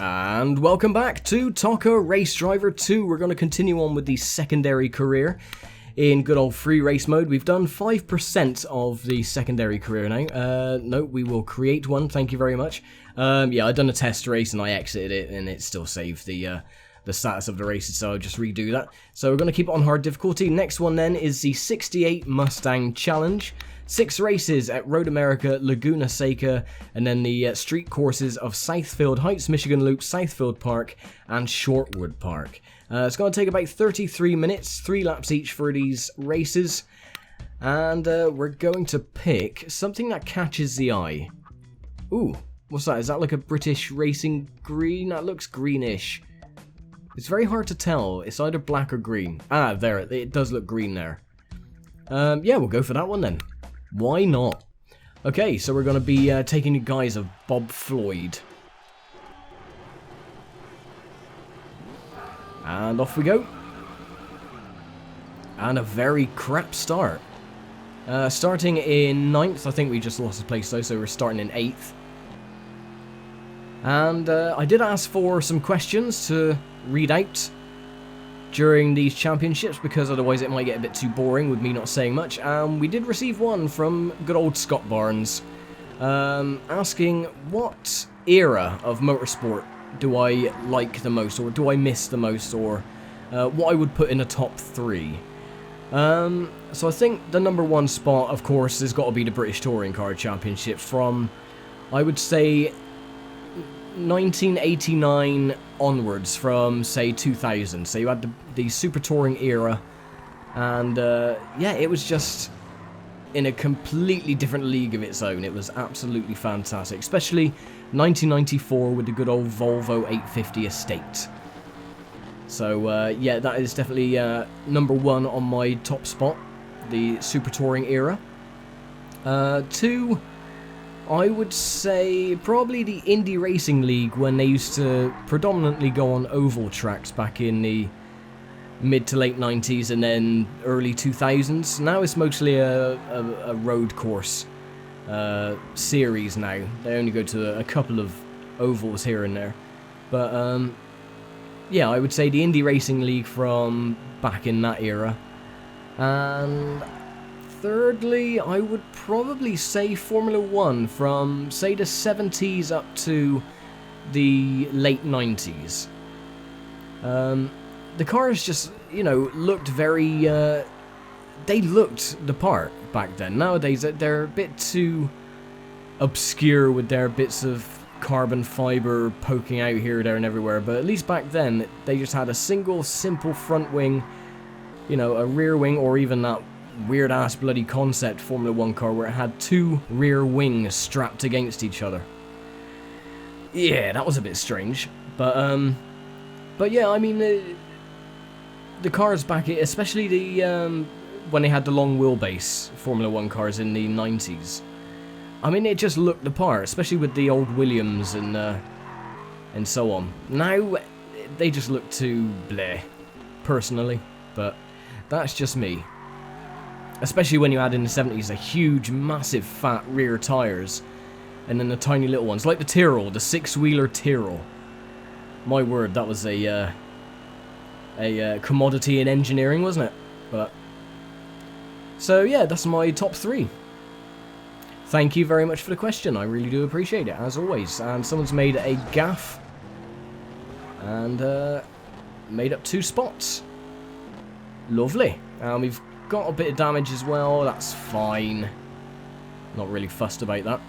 And welcome back to ToCA Race Driver 2. We're going to continue on with the secondary career in good old free race mode. We've done 5% of the secondary career now. No, we will create one, thank you very much. Yeah, I've done a test race and I exited it and it still saved the status of the races, so I'll just redo that. So we're going to keep it on hard difficulty. Next one then is the 68 Mustang Challenge. 6 races at Road America, Laguna Seca, and then the street courses of Southfield Heights, Michigan Loop, Southfield Park, and Shortwood Park. It's going to take about 33 minutes, 3 laps each for these races, and we're going to pick something that catches the eye. Ooh, what's that? Is that like a British racing green? That looks greenish. It's very hard to tell. It's either black or green. Ah, there, it does look green there. Yeah, we'll go for that one then. Why not? Okay, so we're going to be taking the guise of Bob Floyd. And off we go. And a very crap start. Starting in 9th, I think we just lost a place though, so we're starting in 8th. And I did ask for some questions to read out during these championships, because otherwise it might get a bit too boring with me not saying much. We did receive one from good old Scott Barnes, asking what era of motorsport do I like the most, or do I miss the most, or what I would put in a top 3. So I think the number 1 spot, of course, has got to be the British Touring Car Championship from, I would say, 1989 onwards, from say 2000. So you had the Super Touring era, and yeah, it was just in a completely different league of its own. It was absolutely fantastic, especially 1994 with the good old Volvo 850 Estate. So yeah, that is definitely number 1 on my top spot, the Super Touring era. 2, I would say probably the Indy Racing League, when they used to predominantly go on oval tracks back in the mid to late 90s and then early 2000s. Now it's mostly a road course series now. They only go to a couple of ovals here and there. But yeah, I would say the Indy Racing League from back in that era. And thirdly, I would probably say Formula 1 from, say, the 70s up to the late 90s. The cars just, you know, looked very, they looked the part back then. Nowadays, they're a bit too obscure with their bits of carbon fibre poking out here, there, and everywhere. But at least back then, they just had a single, simple front wing, you know, a rear wing, or even that weird-ass bloody concept Formula 1 car where it had 2 rear wings strapped against each other. Yeah, that was a bit strange. But yeah, I mean, the cars back, especially the when they had the long wheelbase Formula 1 cars in the 90s. I mean, it just looked the part, especially with the old Williams and so on. Now, they just look too bleh, personally, but that's just me. Especially when you had in the 70s the huge, massive, fat rear tyres, and then the tiny little ones, like the Tyrrell, the 6-wheeler Tyrrell. My word, that was a commodity in engineering, wasn't it? But so yeah, that's my top 3. Thank you very much for the question. I really do appreciate it, as always. And someone's made a gaff and made up 2 spots. Lovely. And we've got a bit of damage as well. That's fine. Not really fussed about that.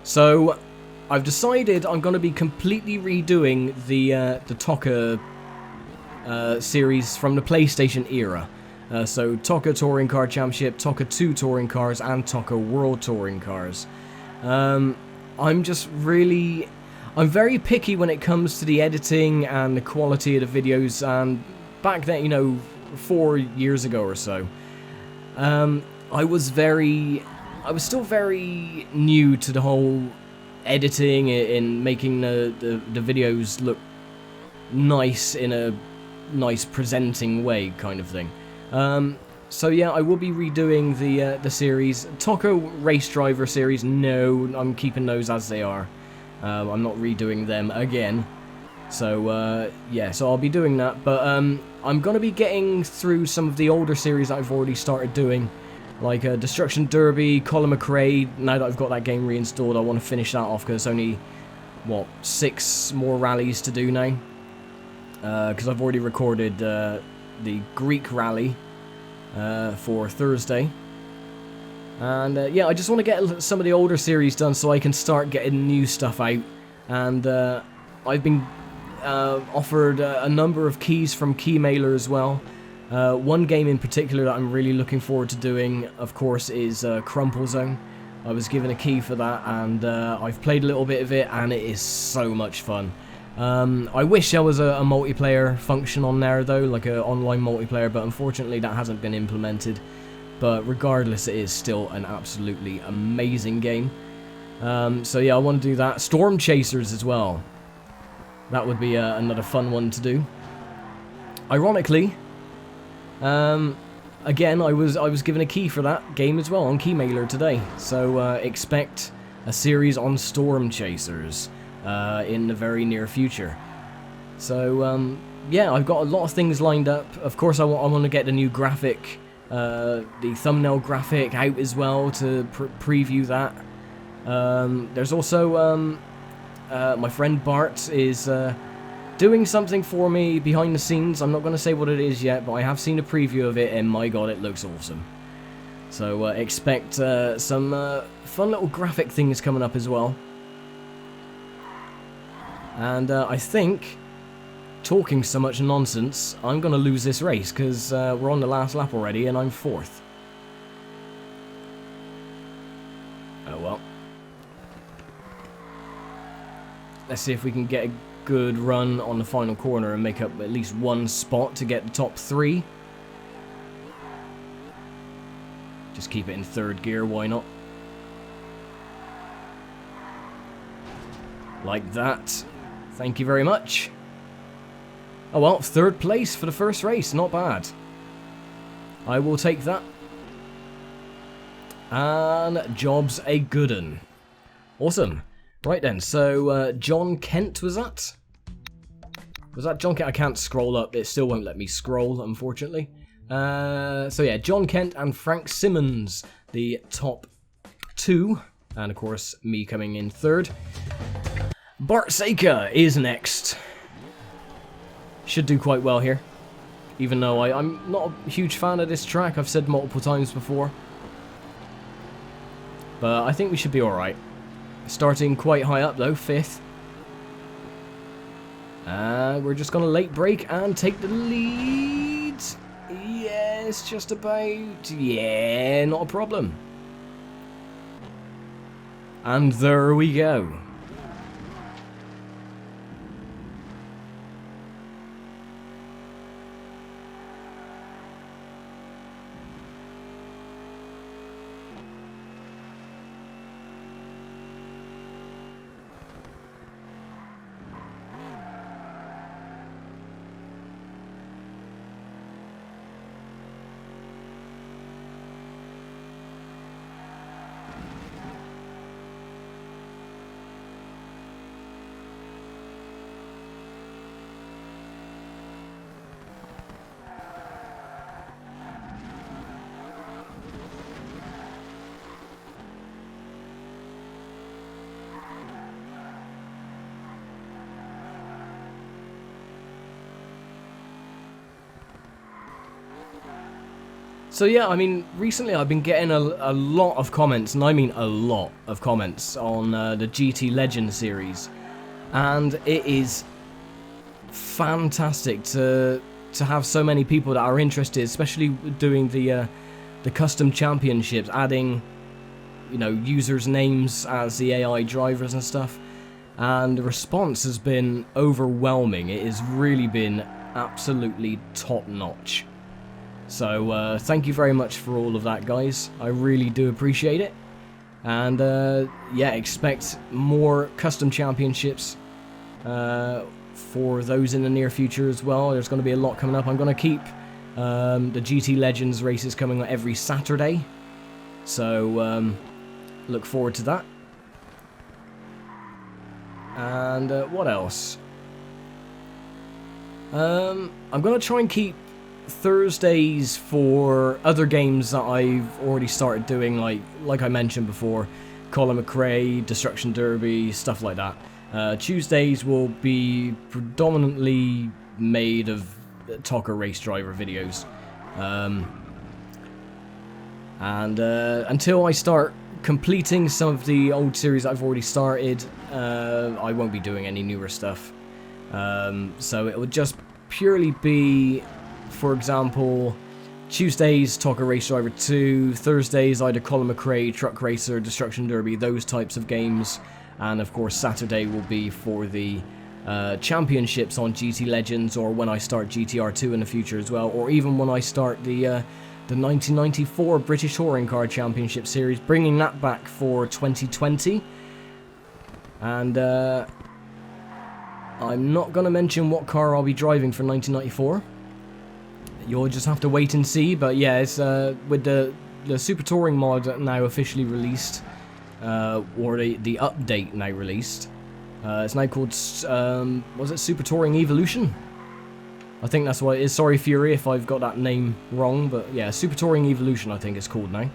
So I've decided I'm going to be completely redoing the ToCA series from the PlayStation era. So ToCA Touring Car Championship, ToCA 2 Touring Cars, and ToCA World Touring Cars. I'm very picky when it comes to the editing and the quality of the videos, and back then, you know, 4 years ago or so, I was still very new to the whole editing and making the videos look nice in a nice presenting way, kind of thing. So yeah, I will be redoing the series. ToCA Race Driver series, no, I'm keeping those as they are. I'm not redoing them again. So yeah, so I'll be doing that. But I'm going to be getting through some of the older series that I've already started doing. Like Destruction Derby, Colin McRae. Now that I've got that game reinstalled, I want to finish that off because it's only, what, 6 more rallies to do now. Because I've already recorded the Greek rally for Thursday. And yeah, I just want to get some of the older series done so I can start getting new stuff out. And I've been offered a number of keys from Keymailer as well. One game in particular that I'm really looking forward to doing, of course, is Crumple Zone. I was given a key for that, and I've played a little bit of it, and it is so much fun. I wish there was a multiplayer function on there, though, like an online multiplayer, but unfortunately that hasn't been implemented. But regardless, it is still an absolutely amazing game. So yeah, I want to do that. Storm Chasers as well. That would be another fun one to do. Ironically, again, I was given a key for that game as well on Keymailer today. So expect a series on Storm Chasers in the very near future. So yeah, I've got a lot of things lined up. Of course, I want to get the new graphic, the thumbnail graphic out as well to preview that. There's also my friend Bart is doing something for me behind the scenes. I'm not going to say what it is yet, but I have seen a preview of it, and my god, it looks awesome. So expect some fun little graphic things coming up as well. And I think, talking so much nonsense, I'm going to lose this race, because we're on the last lap already, and I'm 4th. Oh well. Let's see if we can get a good run on the final corner and make up at least one spot to get the top 3. Just keep it in 3rd gear, why not? Like that. Thank you very much. Oh well, 3rd place for the first race, not bad. I will take that. And job's a good 'un. Awesome. Right then, so John Kent was that? Was that John Kent? I can't scroll up, it still won't let me scroll, unfortunately. So yeah, John Kent and Frank Simmons, the top 2. And of course, me coming in 3rd. Bart ToCA is next. Should do quite well here. Even though I'm not a huge fan of this track, I've said multiple times before. But I think we should be alright. Starting quite high up though, 5th. We're just going to late brake and take the lead. Yes, just about. Yeah, not a problem. And there we go. So yeah, I mean, recently I've been getting a lot of comments, and I mean a lot of comments, on the GT Legend series. And it is fantastic to have so many people that are interested, especially doing the custom championships, adding, you know, users' names as the AI drivers and stuff. And the response has been overwhelming. It has really been absolutely top-notch. So thank you very much for all of that, guys. I really do appreciate it. And yeah, expect more custom championships for those in the near future as well. There's going to be a lot coming up. I'm going to keep The GT Legends race is coming every Saturday, so look forward to that. And what else? I'm going to try and keep Thursdays for other games that I've already started doing, like I mentioned before, Colin McRae, Destruction Derby, stuff like that. Tuesdays will be predominantly made of ToCA race driver videos. And until I start completing some of the old series I've already started, I won't be doing any newer stuff. So it would just purely be, for example, Tuesdays ToCA Race Driver 2, Thursdays either Colin McRae, Truck Racer, Destruction Derby, those types of games, and of course Saturday will be for the championships on GT Legends, or when I start GTR2 in the future as well, or even when I start the 1994 British Touring Car Championship Series, bringing that back for 2020. And I'm not going to mention what car I'll be driving for 1994. You'll just have to wait and see, but yeah, it's with the Super Touring mod now officially released, or the update now released. It's now called, was it Super Touring Evolution? I think that's what it is. Sorry, Fury, if I've got that name wrong, but yeah, Super Touring Evolution I think it's called now.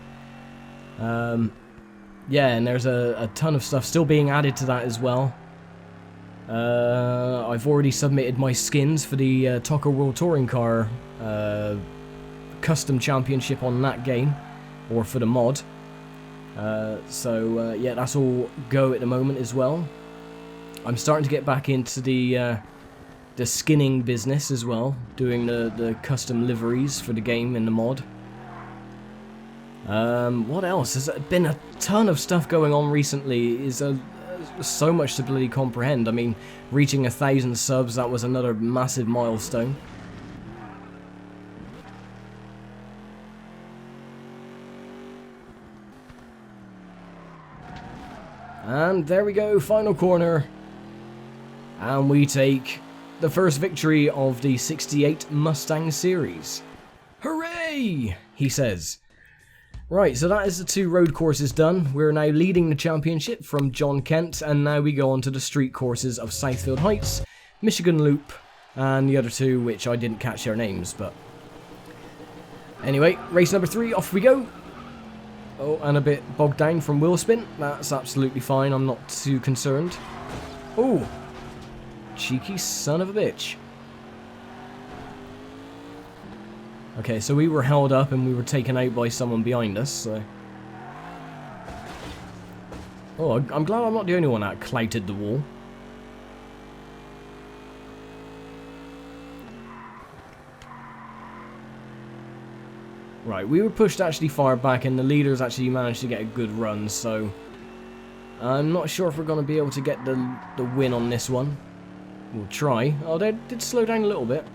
Yeah, and there's a ton of stuff still being added to that as well. I've already submitted my skins for the ToCA World Touring Car custom championship on that game, or for the mod. So yeah, that's all go at the moment as well. I'm starting to get back into the skinning business as well, doing the custom liveries for the game in the mod. What else? There's been a ton of stuff going on recently. So much to bloody comprehend. I mean, reaching 1,000 subs, that was another massive milestone. And there we go, final corner. And we take the first victory of the 68 Mustang series. Hooray! He says. Right, so that is the 2 road courses done. We're now leading the championship from John Kent, and now we go on to the street courses of Southfield Heights, Michigan Loop, and the other 2, which I didn't catch their names, but... Anyway, race number 3, off we go! Oh, and a bit bogged down from wheel spin. That's absolutely fine, I'm not too concerned. Oh! Cheeky son of a bitch. Okay, so we were held up and we were taken out by someone behind us, so... Oh, I'm glad I'm not the only one that clouted the wall. Right, we were pushed actually far back and the leaders actually managed to get a good run, so... I'm not sure if we're going to be able to get the win on this one. We'll try. Oh, they did slow down a little bit.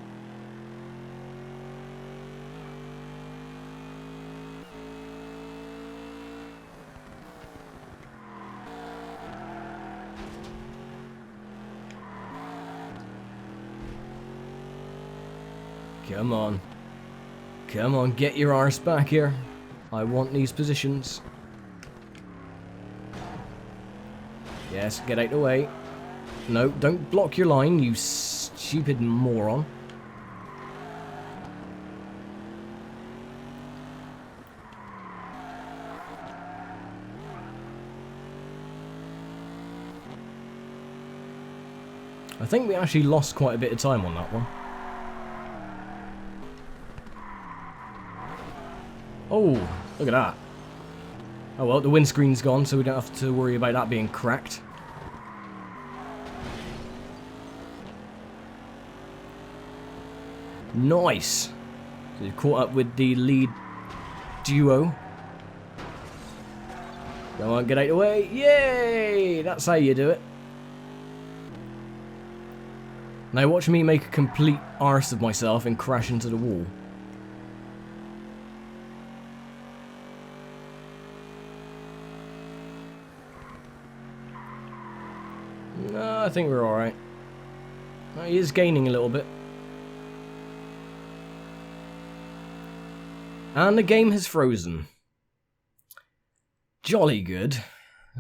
Come on. Come on, get your arse back here. I want these positions. Yes, get out of the way. No, don't block your line, you stupid moron. I think we actually lost quite a bit of time on that one. Oh, look at that. Oh well, the windscreen's gone, so we don't have to worry about that being cracked. Nice! So you caught up with the lead duo. Come on, get out of the way. Yay! That's how you do it. Now watch me make a complete arse of myself and crash into the wall. No, I think we're alright. He is gaining a little bit. And the game has frozen. Jolly good.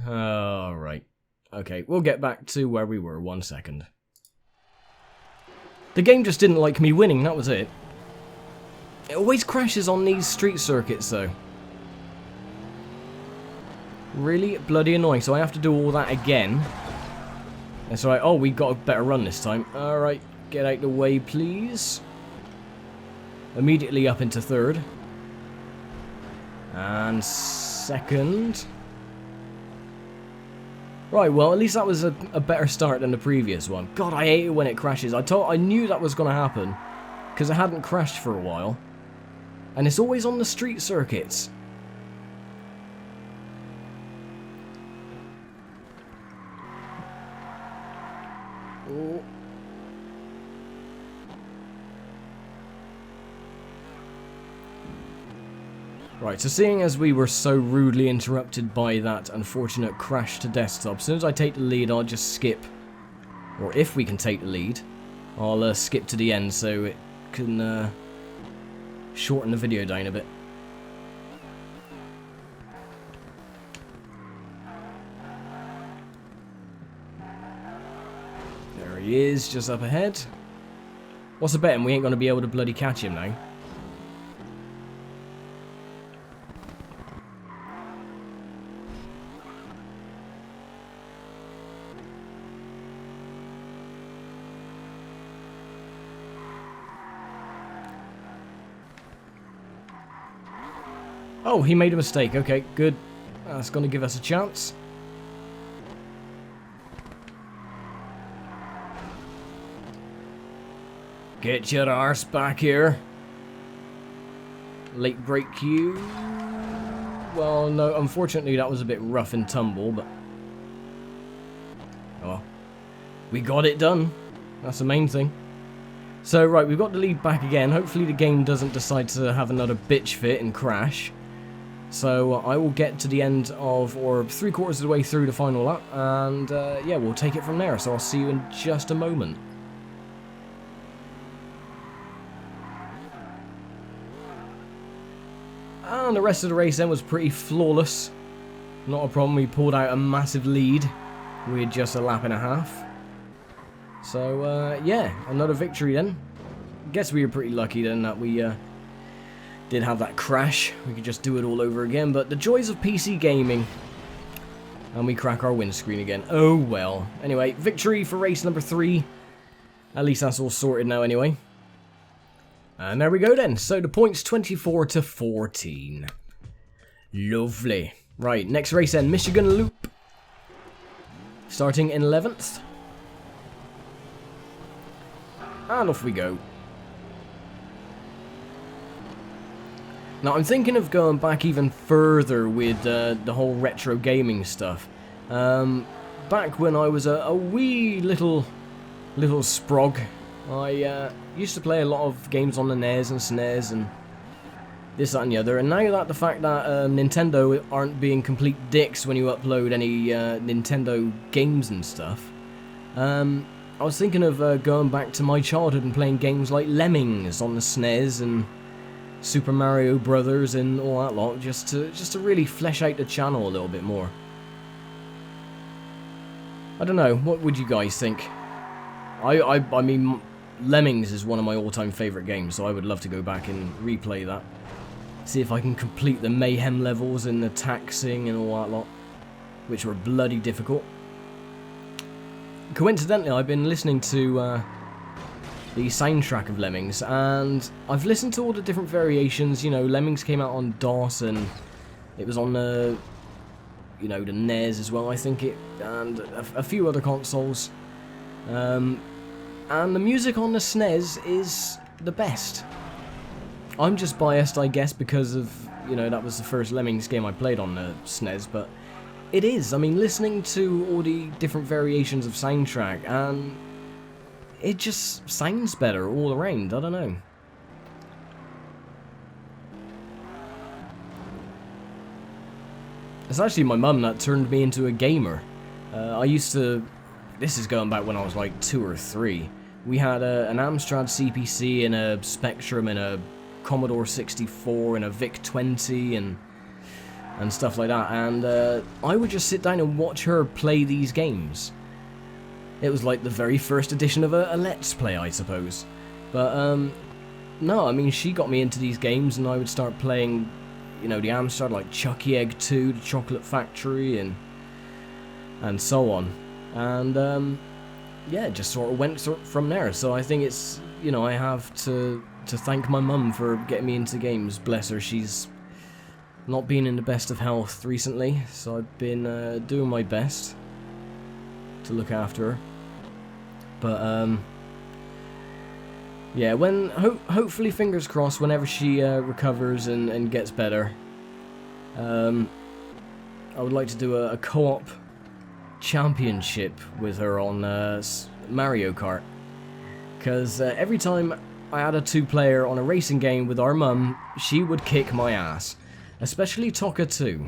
Alright. Okay, we'll get back to where we were. 1 second. The game just didn't like me winning, that was it. It always crashes on these street circuits, though. Really bloody annoying, so I have to do all that again. That's right. Oh, we got a better run this time. Alright, get out the way, please. Immediately up into third. And second. Right, well, at least that was a better start than the previous one. God, I hate it when it crashes. I knew that was going to happen, because it hadn't crashed for a while. And it's always on the street circuits. Oh. Right, so seeing as we were so rudely interrupted by that unfortunate crash to desktop, as soon as I take the lead, I'll just skip. Or if we can take the lead, I'll skip to the end so it can shorten the video down a bit. There he is, just up ahead. What's the betting? We ain't going to be able to bloody catch him now. Oh, he made a mistake. Okay, good. That's going to give us a chance. Get your arse back here. Late break cue. Well, no, unfortunately that was a bit rough and tumble, but... oh, we got it done. That's the main thing. So, right, we've got the lead back again. Hopefully the game doesn't decide to have another bitch fit and crash. So I will get to the end of, or 3/4 of the way through the final lap, and yeah, we'll take it from there. So I'll see you in just a moment. And the rest of the race then was pretty flawless. Not a problem, we pulled out a massive lead with just a lap and a half. So yeah, another victory then. Guess we were pretty lucky then that we did have that crash. We could just do it all over again, but the joys of PC gaming. And we crack our windscreen again. Oh well. Anyway, victory for race number 3. At least that's all sorted now anyway. And there we go then. So the points 24 to 14. Lovely. Right, next race then, Michigan Loop. Starting in 11th. And off we go. Now, I'm thinking of going back even further with the whole retro gaming stuff. Back when I was a wee little sprog, I used to play a lot of games on the NES and SNES and this, that and the other. And now that the fact that Nintendo aren't being complete dicks when you upload any Nintendo games and stuff, I was thinking of going back to my childhood and playing games like Lemmings on the SNES and Super Mario Brothers and all that lot, just to really flesh out the channel a little bit more. I don't know, what would you guys think? I mean, Lemmings is one of my all-time favourite games, so I would love to go back and replay that. See if I can complete the mayhem levels and the taxing and all that lot, which were bloody difficult. Coincidentally, I've been listening to the soundtrack of Lemmings, and I've listened to all the different variations. You know, Lemmings came out on DOS, and it was on the, you know, the NES as well, I think it, and a few other consoles. And the music on the SNES is the best. I'm just biased, I guess, because of, you know, that was the first Lemmings game I played on the SNES, but it is. I mean, listening to all the different variations of soundtrack, and it just sounds better all around. I don't know. It's actually my mum that turned me into a gamer. I used to... This is going back when I was like 2 or 3. We had an Amstrad CPC and a Spectrum and a Commodore 64 and a VIC-20 and stuff like that, and I would just sit down and watch her play these games. It was like the very first edition of a Let's Play, I suppose. But no, I mean, she got me into these games, and I would start playing, you know, the Amstrad, like Chucky Egg 2, the Chocolate Factory, and so on. And yeah, it just sort of went from there. So I think it's, you know, I have to thank my mum for getting me into games. Bless her, she's not been in the best of health recently, so I've been doing my best to look after her. But yeah, when hopefully, fingers crossed, whenever she recovers and gets better, I would like to do a co-op championship with her on Mario Kart. Because every time I had a 2-player on a racing game with our mum, she would kick my ass. Especially ToCA 2.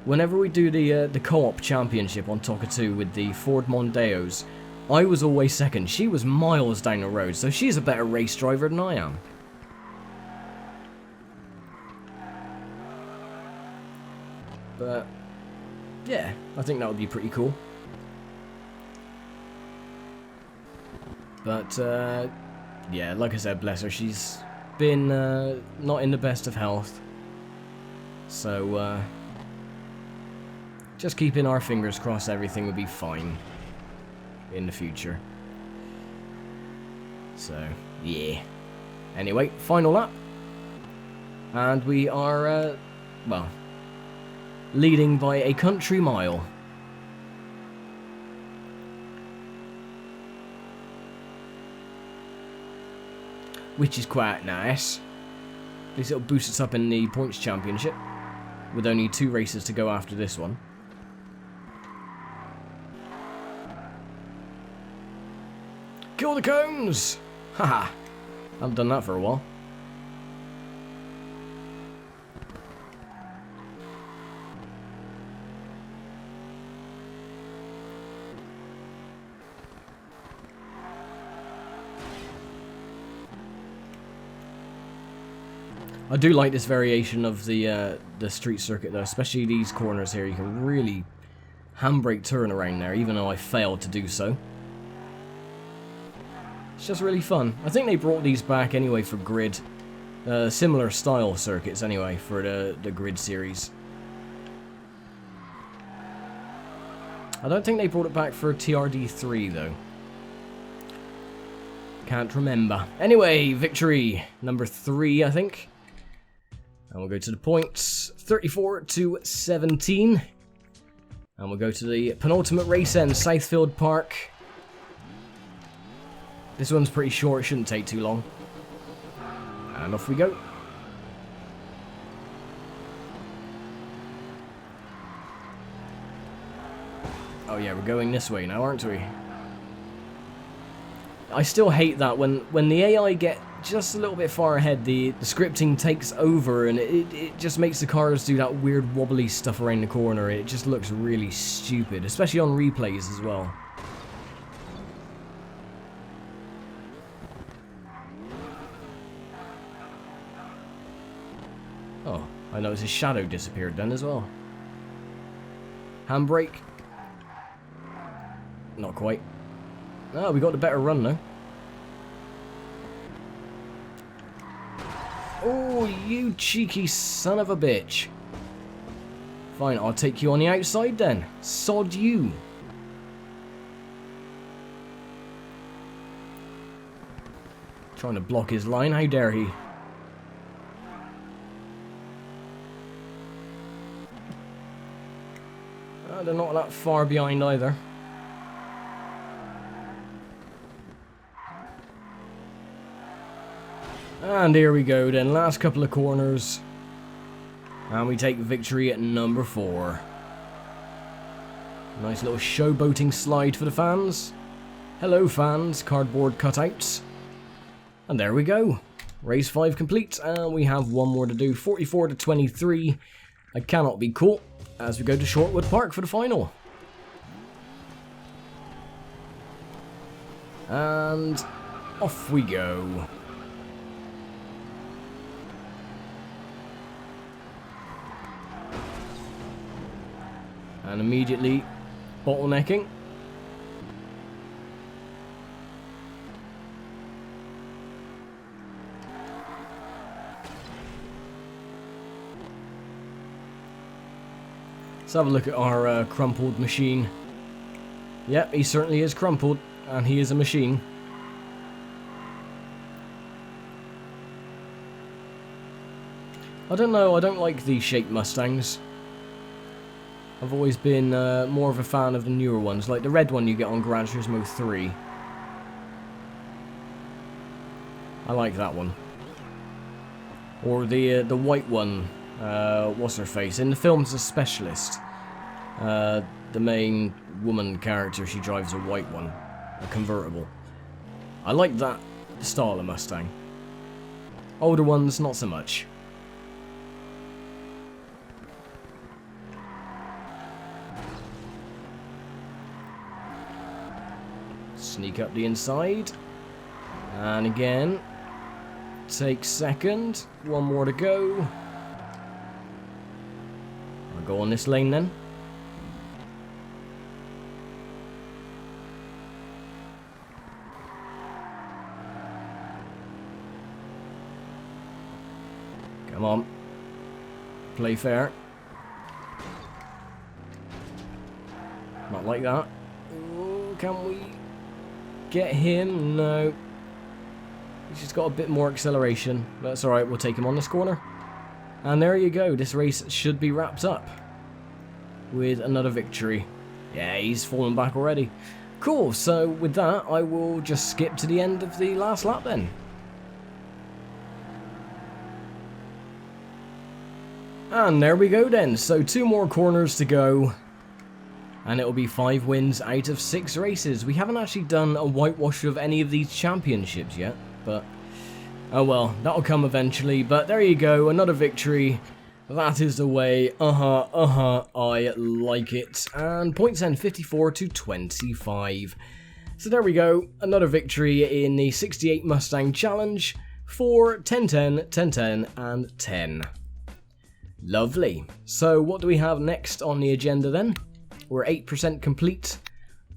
Whenever we do the co-op championship on ToCA 2 with the Ford Mondeos, I was always second. She was miles down the road, so she's a better race driver than I am. But yeah, I think that would be pretty cool. But yeah, like I said, bless her, she's been not in the best of health. So just keeping our fingers crossed everything will be fine in the future. So yeah. Anyway, final lap. And we are, well, leading by a country mile. Which is quite nice. At least it'll boost us up in the points championship, with only 2 races to go after this one. Kill the cones! Haha. Haven't done that for a while. I do like this variation of the street circuit though, especially these corners here. You can really handbrake turn around there, even though I failed to do so. It's just really fun. I think they brought these back anyway for grid. Similar style circuits anyway for the grid series. I don't think they brought it back for TRD3 though. Can't remember. Anyway, victory number 3, I think. And we'll go to the points, 34 to 17. And we'll go to the penultimate race end, Southfield Park. This one's pretty short, it shouldn't take too long. And off we go. Oh yeah, we're going this way now, aren't we? I still hate that when the AI get just a little bit far ahead, the scripting takes over and it just makes the cars do that weird wobbly stuff around the corner. It just looks really stupid, especially on replays as well. Oh, I noticed his shadow disappeared then as well. Handbrake. Not quite. Oh, we got the better run though. Oh, you cheeky son of a bitch. Fine, I'll take you on the outside then. Sod you. Trying to block his line, how dare he? They're not that far behind either. And here we go then, last couple of corners. And we take victory at number 4. Nice little showboating slide for the fans. Hello fans, cardboard cutouts. And there we go. Race 5 complete, and we have one more to do, 44 to 23. I cannot be caught as we go to Shortwood Park for the final. And off we go. And immediately bottlenecking. Let's have a look at our crumpled machine. Yep, he certainly is crumpled, and he is a machine. I don't know, I don't like the shaped Mustangs. I've always been more of a fan of the newer ones, like the red one you get on Gran Turismo 3. I like that one. Or the white one, what's her face? In the films, a specialist. The main woman character, she drives a white one, a convertible. I like that style of Mustang. Older ones, not so much. Sneak up the inside. And again, take second. One more to go. I'll go on this lane then. Come on. Play fair. Not like that. Oh, can we get him? No. He's just got a bit more acceleration. But that's alright, we'll take him on this corner. And there you go. This race should be wrapped up with another victory. Yeah, he's fallen back already. Cool, so with that, I will just skip to the end of the last lap then. And there we go then, so 2 more corners to go. And it'll be 5 wins out of 6 races. We haven't actually done a whitewash of any of these championships yet, but oh well, that'll come eventually. But there you go, another victory. That is the way. I like it. And points end 54 to 25. So there we go, another victory in the 68 Mustang Challenge for 10-10, 10-10, and 10. Lovely. So what do we have next on the agenda then? We're 8% complete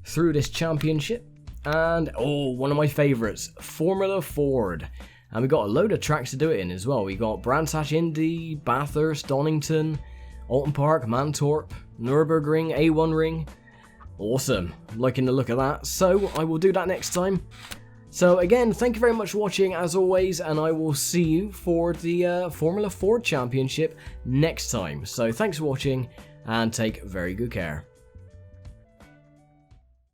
through this championship. And, oh, one of my favourites, Formula Ford. And we got a load of tracks to do it in as well. We got Brands Hatch Indy, Bathurst, Donington, Alton Park, Mantorp, Nürburgring, A1 Ring. Awesome. I'm liking the look of that. So I will do that next time. So again, thank you very much for watching as always, and I will see you for the Formula Ford Championship next time. So thanks for watching, and take very good care.